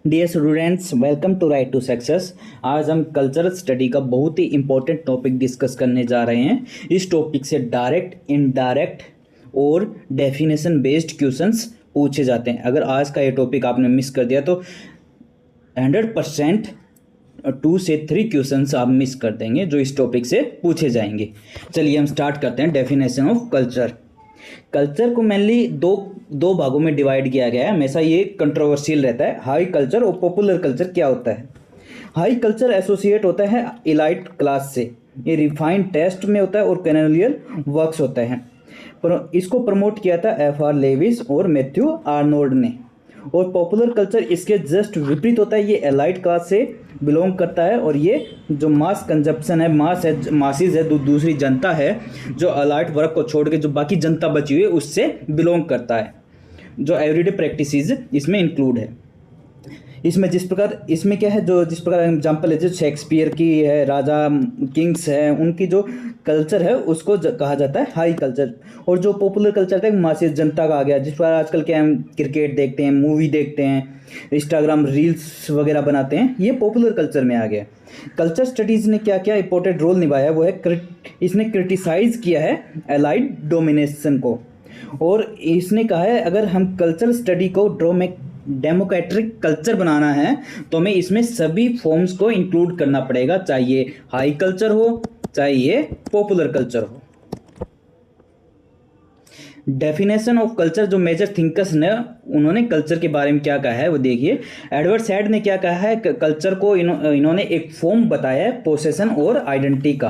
Dear students, welcome to right to success. आज हम cultural study का बहुत ही इंपॉर्टेंट टॉपिक डिस्कस करने जा रहे हैं। इस टॉपिक से डायरेक्ट, इनडायरेक्ट और डेफिनेशन बेस्ड क्वेश्चंस पूछे जाते हैं। अगर आज का ये टॉपिक आपने मिस कर दिया तो 100% 2 से 3 क्वेश्चंस आप मिस कर देंगे जो इस टॉपिक से पूछे जाएंगे। चलिए हम स्टार्ट करते हैं। Definition of culture. कल्चर को मेनली दो भागों में डिवाइड किया गया है। हमेशा ये कंट्रोवर्शियल रहता है। हाई कल्चर और पॉपुलर कल्चर क्या होता है? हाई कल्चर एसोसिएट होता है इलाइट क्लास से, ये रिफाइंड टेस्ट में होता है और कैनोनियल वर्क्स होता है। पर इसको प्रमोट किया था F.R. लेविस और मैथ्यू आर्नोल्ड ने। और पॉपुलर कल्चर इसके जस्ट विपरीत होता है, ये एलाइट क्लास से बिलोंग करता है और ये जो मास कंजप्शन है, मासिस है, दूसरी जनता है जो एलाइट वर्क को छोड़ के जो बाकी जनता बची हुई है उससे बिलोंग करता है। जो एवरीडे प्रैक्टिसेस इसमें इंक्लूड है। इसमें इसमें क्या है, जो जिस प्रकार एग्जाम्पल है जो शेक्सपियर की है, राजा किंग्स है, उनकी जो कल्चर है उसको कहा जाता है हाई कल्चर। और जो पॉपुलर कल्चर था मासिस जनता का आ गया, जिस प्रकार आजकल क्या हम क्रिकेट देखते हैं, मूवी देखते हैं, इंस्टाग्राम रील्स वगैरह बनाते हैं, ये पॉपुलर कल्चर में आ गया। कल्चर स्टडीज़ ने क्या क्या इंपॉर्टेंट रोल निभाया वो है इसने क्रिटिसाइज किया है एलाइड डोमिनेशन को। और इसने कहा है अगर हम कल्चर स्टडी को डेमोक्रेटिक कल्चर बनाना है तो हमें इसमें सभी फॉर्म्स को इंक्लूड करना पड़ेगा, चाहिए हाई कल्चर हो चाहिए पॉपुलर कल्चर हो। डेफिनेशन ऑफ कल्चर, जो मेजर थिंकर्स ने उन्होंने कल्चर के बारे में क्या कहा है वो देखिए। एडवर्ड सैड ने क्या कहा है, कल्चर को इन्होंने एक फॉर्म बताया है पोसेशन और आइडेंटिटी का।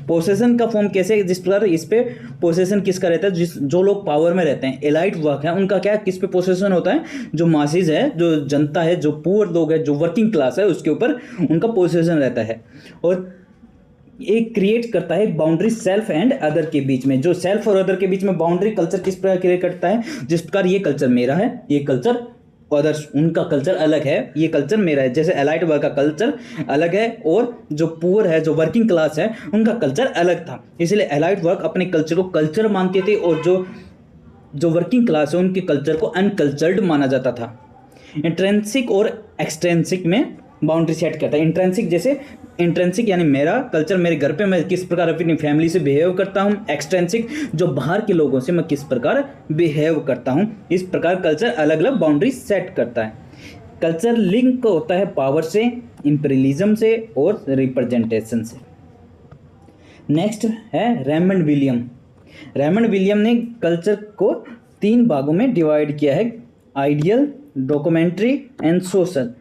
पोसेशन का फॉर्म कैसे, जिस प्रकार इस पे पोसेशन किसका रहता है, जो लोग पावर में रहते हैं, एलाइट वर्क है, उनका क्या किस पे पोसेशन होता है, जो मासिस है, जो जनता है, जो पुअर लोग है, जो वर्किंग क्लास है, उसके ऊपर उनका पोसेशन रहता है। और एक क्रिएट करता है बाउंड्री सेल्फ एंड अदर के बीच में। जो सेल्फ और अदर के बीच में बाउंड्री कल्चर किस प्रकार क्रिएट करता है, जिस प्रकार ये कल्चर मेरा है, ये कल्चर अदर्स, उनका कल्चर अलग है, ये कल्चर मेरा है। जैसे एलाइट वर्क का कल्चर अलग है और जो पुअर है, जो वर्किंग क्लास है, उनका कल्चर अलग था। इसलिए एलाइट वर्क अपने कल्चर को कल्चर मानते थे और जो वर्किंग क्लास है उनके कल्चर को अनकल्चर्ड माना जाता था। इंट्रेंसिक और एक्सट्रेंसिक में बाउंड्री सेट करता है। इंट्रेंसिक यानी मेरा कल्चर, मेरे घर पे मैं किस प्रकार अपनी फैमिली से बिहेव करता हूँ। एक्सट्रेंसिक जो बाहर के लोगों से मैं किस प्रकार बिहेव करता हूँ। इस प्रकार कल्चर अलग अलग बाउंड्री सेट करता है। कल्चर लिंक होता है पावर से, इंपीरियलिज्म से और रिप्रेजेंटेशन से। नेक्स्ट है रेमंड विलियम। रेमंड विलियम ने कल्चर को 3 भागों में डिवाइड किया है, ideal, documentary and social.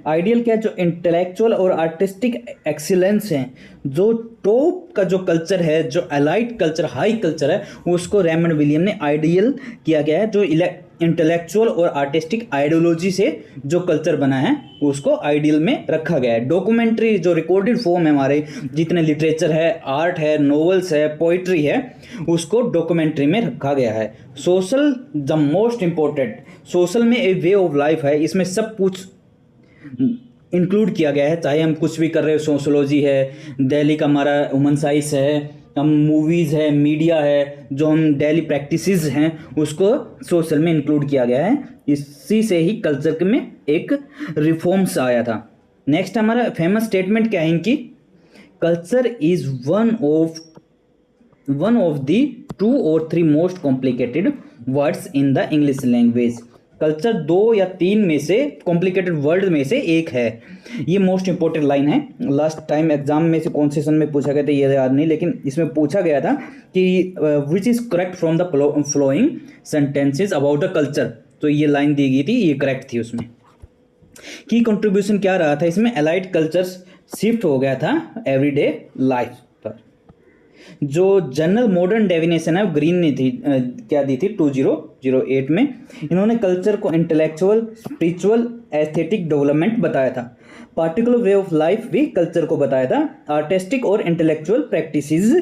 Ideal क्या, जो इंटेलेक्चुअल और आर्टिस्टिक एक्सीलेंस है, जो टॉप का जो कल्चर है, जो एलाइट कल्चर, हाई कल्चर है, उसको रेमंड विलियम ने आइडियल किया गया है। जो इंटेलेक्चुअल और आर्टिस्टिक आइडियोलॉजी से जो कल्चर बना है उसको आइडियल में रखा गया है। डॉक्यूमेंट्री जो रिकॉर्डेड फॉर्म है, हमारे जितने लिटरेचर है, आर्ट है, नॉवेल्स है, पोइट्री है, उसको डॉक्यूमेंट्री में रखा गया है। Social the most important, social में ए वे ऑफ लाइफ है, इसमें सब कुछ इंक्लूड किया गया है, चाहे हम कुछ भी कर रहे हो। सोशोलॉजी है, दिल्ली का हमारा ह्यूमन साइंस है, हम मूवीज़ है, मीडिया है, जो हम डेली प्रैक्टिसेस हैं उसको सोशल में इंक्लूड किया गया है। इसी से ही कल्चर में एक रिफॉर्म्स आया था। नेक्स्ट हमारा फेमस स्टेटमेंट क्या है इनकी, culture is one of the 2 or 3 most complicated words in the English language. Culture 2 या 3 में से कॉम्प्लिकेटेड वर्ड में से एक है। ये मोस्ट इंपॉर्टेंट लाइन है। लास्ट टाइम एग्जाम में से कौन सेशन में पूछा गया था ये याद नहीं, लेकिन इसमें पूछा गया था कि which is correct from the flowing sentences about a culture, तो ये लाइन दी गई थी, ये करेक्ट थी। उसमें की कंट्रीब्यूशन क्या रहा था, इसमें एलाइट कल्चर शिफ्ट हो गया था एवरीडे लाइफ पर। जो जनरल मॉडर्न डेफिनेशन है ग्रीन ने थी क्या दी थी 2008 में। इन्होंने कल्चर को इंटेलेक्चुअल, स्पिरिचुअल, एस्थेटिक डेवलपमेंट बताया था। पार्टिकुलर वे ऑफ लाइफ भी कल्चर को बताया था। आर्टिस्टिक और इंटेलेक्चुअल प्रैक्टिसेस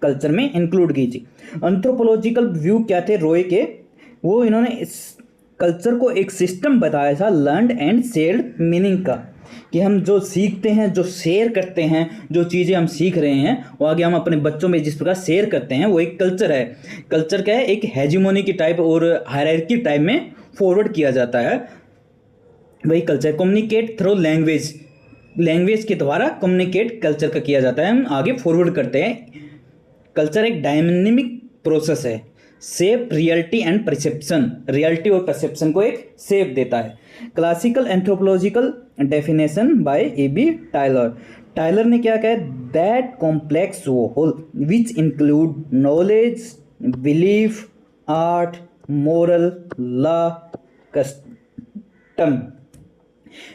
कल्चर में इंक्लूड की थी। एंथ्रोपोलॉजिकल व्यू क्या थे रॉय के, वो इन्होंने इस कल्चर को एक सिस्टम बताया था लर्नड एंड शेयर्ड मीनिंग का, कि हम जो सीखते हैं, जो शेयर करते हैं, जो चीज़ें हम सीख रहे हैं वो आगे हम अपने बच्चों में जिस प्रकार शेयर करते हैं, वो एक कल्चर है। कल्चर क्या है, एक हेजिमोनी की टाइप और हायरार्की टाइप में फॉरवर्ड किया जाता है। वही culture. Communicate through language, language के द्वारा कम्युनिकेट कल्चर का किया जाता है, हम आगे फॉरवर्ड करते हैं। कल्चर एक डायनेमिक प्रोसेस है, shape reality and perception, reality और परसेप्शन को एक शेप देता है। Classical anthropological definition by A B. Tylor, Tylor ने क्या कहा, that complex whole which include knowledge, belief, art, moral, law, custom,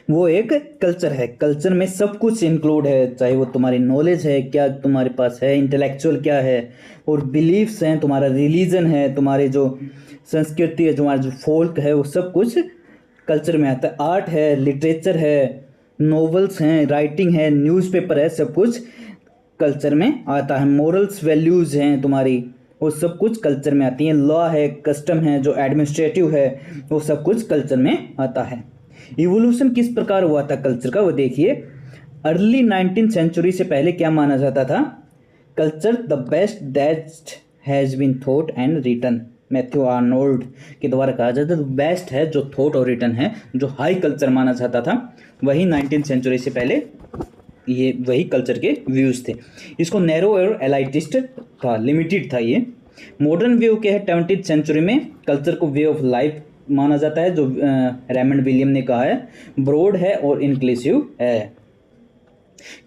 वो एक कल्चर है। कल्चर में सब कुछ इंक्लूड है, चाहे वो तुम्हारी नॉलेज है, क्या तुम्हारे पास है, इंटेलेक्चुअल क्या है, और बिलीफ्स हैं, तुम्हारा रिलीजन है, तुम्हारी जो संस्कृति है, तुम्हारा जो फोल्क है, वो सब कुछ कल्चर में आता है। आर्ट है, लिटरेचर है, नॉवेल्स हैं, राइटिंग है, न्यूज़पेपर है, सब कुछ कल्चर में आता है। मोरल्स वैल्यूज़ हैं तुम्हारी, वो सब कुछ कल्चर में आती हैं। लॉ है, कस्टम है, जो एडमिनिस्ट्रेटिव है, वो सब कुछ कल्चर में आता है। इवोल्यूशन किस प्रकार हुआ था कल्चर का, वो देखिए। अर्ली 19th सेंचुरी से पहले क्या माना जाता था, culture the best that has been thought and written, Matthew Arnold के द्वारा कहा जाता है बेस्ट है जो थॉट और रिटन है, जो हाई कल्चर माना जाता था, वही 19th सेंचुरी से पहले ये वही कल्चर के व्यूज़ थे। इसको नैरो और एलाइटिस्ट था, लिमिटेड था ये। मॉडर्न व्यू क्या है, 20th सेंचुरी में कल्चर को वे ऑफ लाइफ माना जाता है, जो रेमंड विलियम ने कहा है, ब्रॉड है और इंक्लूसिव है।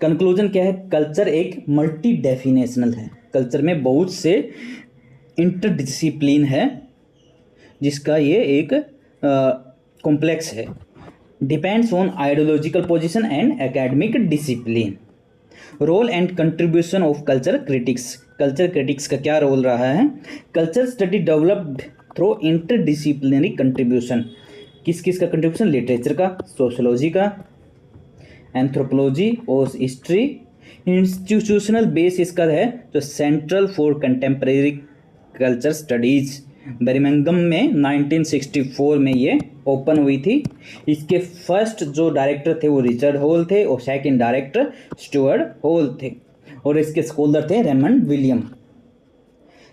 कंक्लूजन क्या है, कल्चर एक मल्टी डेफिनेशनल है, कल्चर में बहुत से इंटरडिसिप्लिन है, जिसका ये एक कॉम्प्लेक्स है। Depends on ideological position and academic discipline. Role and contribution of culture critics, culture critics का क्या रोल रहा है। Culture study developed through interdisciplinary contribution, किस किस का कंट्रीब्यूशन, लिटरेचर का, सोशोलॉजी का, एंथ्रोपोलॉजी और हिस्ट्री। इंस्टीट्यूशनल बेस इसका है जो central for contemporary culture studies, Birmingham में 1964 में ये ओपन हुई थी। इसके फर्स्ट जो डायरेक्टर थे वो रिचर्ड हॉल थे और सेकंड डायरेक्टर स्टुअर्ट हॉल थे, और इसके स्कॉलर थे रेमंड विलियम।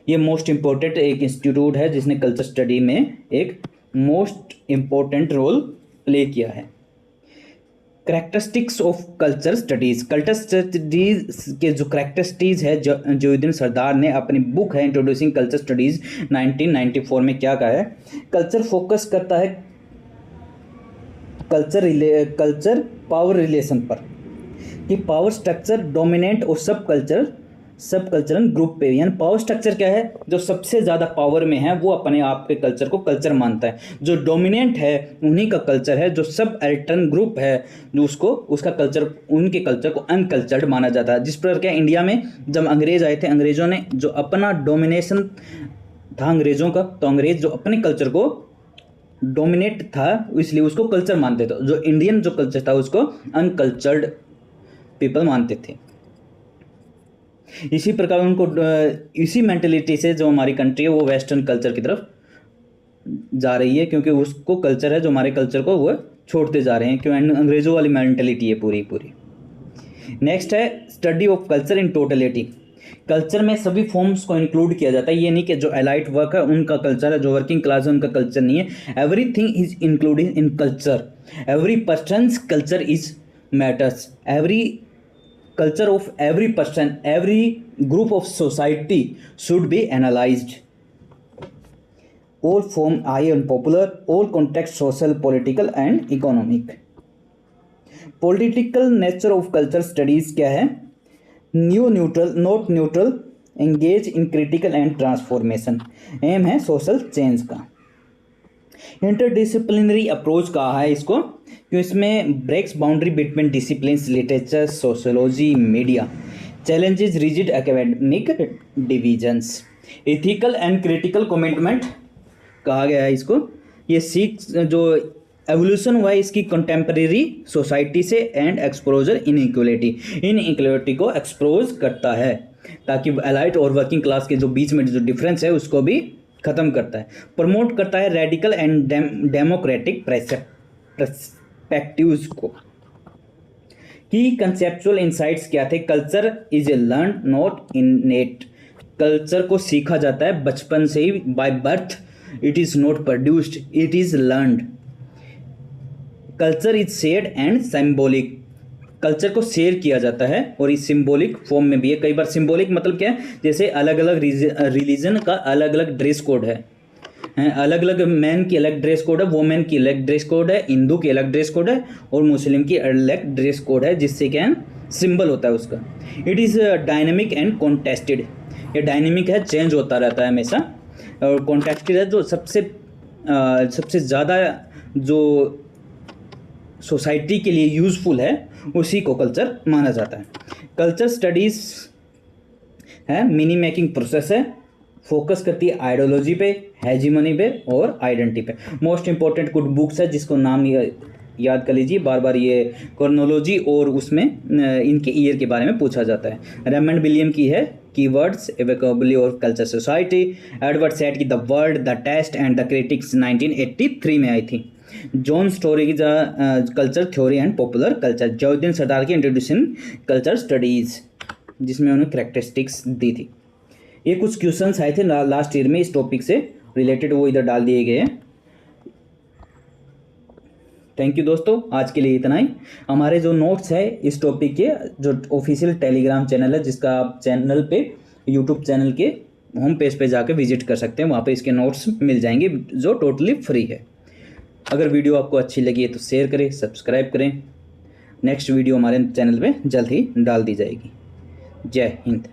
ये मोस्ट इम्पोर्टेंट एक इंस्टीट्यूट है जिसने कल्चर स्टडी में एक मोस्ट इम्पोर्टेंट रोल प्ले किया है। Characteristics of culture studies, culture studies के जो करैक्टरिस्टिक्स है, जोयुद्दीन सरदार ने अपनी बुक है इंट्रोड्यूसिंग कल्चर स्टडीज़ 1994 में क्या कहा है, कल्चर फोकस करता है कल्चर पावर रिलेशन पर, कि पावर स्ट्रक्चर डोमिनेंट और सब कल्चरल ग्रुप पे, यानी पावर स्ट्रक्चर क्या है, जो सबसे ज़्यादा पावर में है वो अपने आप के कल्चर को कल्चर मानता है, जो डोमिनेंट है उन्हीं का कल्चर है, जो सब अल्टर्न ग्रुप है जो उसका कल्चर, उनके कल्चर को अनकल्चर्ड माना जाता है। जिस प्रकार क्या इंडिया में जब अंग्रेज आए थे, अंग्रेज़ों ने जो अपना डोमिनेशन था अंग्रेज़ों का, तो अंग्रेज जो अपने कल्चर को डोमिनेट था इसलिए उसको कल्चर मानते थे, जो इंडियन जो कल्चर था उसको अनकल्चर्ड पीपल मानते थे। इसी प्रकार उनको इसी मेंटेलिटी से जो हमारी कंट्री है वो वेस्टर्न कल्चर की तरफ जा रही है, क्योंकि उसको कल्चर है जो हमारे कल्चर को वो छोड़ते जा रहे हैं, क्यों अंग्रेज़ों वाली मेंटेलिटी है पूरी। नेक्स्ट है study of culture in totality, culture में सभी फॉर्म्स को इंक्लूड किया जाता है, ये नहीं कि जो एलाइट वर्क है उनका कल्चर है, जो वर्किंग क्लास है उनका कल्चर नहीं है। Everything is included in culture, every persons culture is matters, every culture of every person, every group of society should be analyzed. All form high and popular, all context social, political and economic. Political nature of culture studies क्या है, new neutral, not neutral, engage in critical and transformation, aim है social change का। Interdisciplinary approach कहा है इसको, क्यों इसमें breaks boundary between disciplines, literature, sociology, media, challenges rigid academic divisions. Ethical and critical commitment कहा गया है इसको, ये सीख जो एवोल्यूशन हुआ है इसकी कंटेम्प्रेरी सोसाइटी से एंड एक्सपोजर इनइक्वलिटी को एक्सपोज करता है, ताकि एलाइट और वर्किंग क्लास के जो बीच में जो डिफरेंस है उसको भी ख़त्म करता है। प्रमोट करता है रेडिकल एंड डेमोक्रेटिक पर्सपेक्टिव्स को। की कंसेप्चुअल इंसाइट्स क्या थे, culture is a learn not innate, culture को सीखा जाता है बचपन से ही, by birth, it is not produced, it is learned. Culture is shared and symbolic, culture को शेयर किया जाता है और इस सिंबॉलिक फॉर्म में भी है। कई बार सिंबॉलिक मतलब क्या है, जैसे अलग अलग रिलीजन का अलग अलग ड्रेस कोड है, अलग अलग मैन की अलग ड्रेस कोड है, वोमेन की अलग ड्रेस कोड है, हिंदू की अलग ड्रेस कोड है और मुस्लिम की अलग ड्रेस कोड है, जिससे क्या है सिंबल होता है उसका। It is dynamic and contested, ये डायनेमिक है, चेंज होता रहता है हमेशा, और कॉन्टेस्टेड है जो सबसे ज़्यादा जो सोसाइटी के लिए यूज़फुल है उसी को कल्चर माना जाता है। कल्चर स्टडीज़ है मीनिंग मेकिंग प्रोसेस है, फोकस करती है आइडियोलॉजी पे, हेजीमनी पे और आइडेंटिटी पे। मोस्ट इंपॉर्टेंट कुछ बुक्स है जिसको नाम याद कर लीजिए, बार बार ये क्रोनोलॉजी और उसमें इनके ईयर के बारे में पूछा जाता है। रेमंड विलियम की है कीवर्ड्स ए वोकैबुलरी और कल्चर सोसाइटी। एडवर्ड सैड की the world the text and the critics 1983 में आई थी। जॉन स्टोरी की the culture theory and popular culture. Ziauddin Sardar की इंट्रोड्यूसिंग कल्चर स्टडीज़, जिसमें उन्होंने करेक्टरिस्टिक्स दी थी। ये कुछ क्वेश्चंस आए थे लास्ट ईयर में इस टॉपिक से रिलेटेड, वो इधर डाल दिए गए हैं। थैंक यू दोस्तों, आज के लिए इतना ही। हमारे जो नोट्स है इस टॉपिक के, जो ऑफिशियल टेलीग्राम चैनल है जिसका आप चैनल पे यूट्यूब चैनल के होम पेज पे जाकर विजिट कर सकते हैं, वहाँ पे इसके नोट्स मिल जाएंगे जो टोटली फ्री है। अगर वीडियो आपको अच्छी लगी है तो शेयर करें, सब्सक्राइब करें। नेक्स्ट वीडियो हमारे चैनल पे जल्द ही डाल दी जाएगी। जय हिंद।